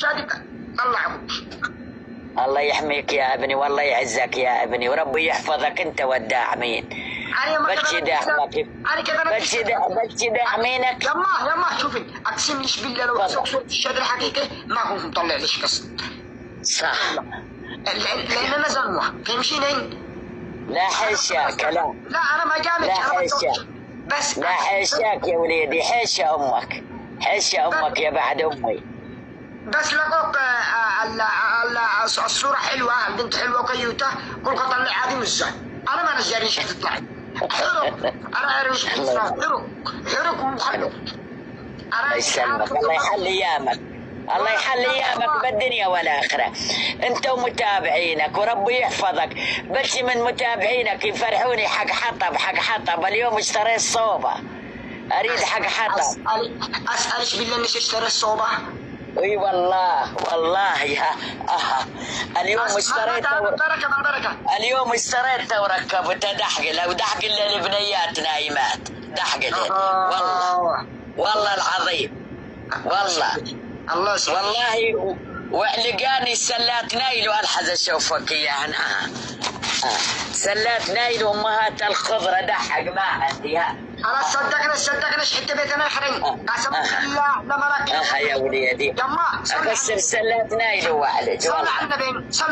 شادك طلع ابوك. الله يحميك يا ابني والله يعزك يا ابني وربي يحفظك انت والداعمين. بس داعمك بس داعمينك. يما شوفي اقسم لك بالله لو اقصد الشهاده الحقيقي ما كنت مطلع ليش قصه. صح. لان انا زنوه فهمشيني. لا حشاك لا. لا انا ما جامد. لا حشاك. بس لا حشاك يا وليدي حش امك. حش امك يا بعد امي. بس لقوك الصورة حلوة، البنت حلوة وكيوتة، قول طلع عادي مش زين. أنا ما نجاريش تطلعي. حرق. أنا عارف مش حرق وخلوك. الله يسلمك الله يحل ايامك. الله يحل ايامك بالدنيا والاخره. انت ومتابعينك وربي يحفظك. بس من متابعينك يفرحوني حق حطب اليوم اشتريت صوبه. اريد حق حطب. اسالش بالله انك اشتريت صوبه؟ اي والله يا اليوم اشتريت اليوم اشتريت وركبت دحقله ودحقله للبنيات نايمات دحقله. والله العظيم والله وعلقاني سلات نايل والحز اشوفك اياها انا. سلات نايل وامهات الخضره دحق ما عندي. خلاص صدقنا شحت بيتنا الحريم. قسم بالله لما راك يا وليدي يما اكسر سلات نايل وعلج. صلي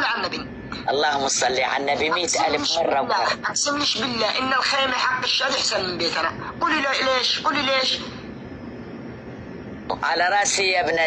على النبي اللهم صل على النبي 100,000 مرة. اقسم لك بالله ان الخيمة حق الشهد احسن من بيتنا. قولي ليش على راسي يا ابن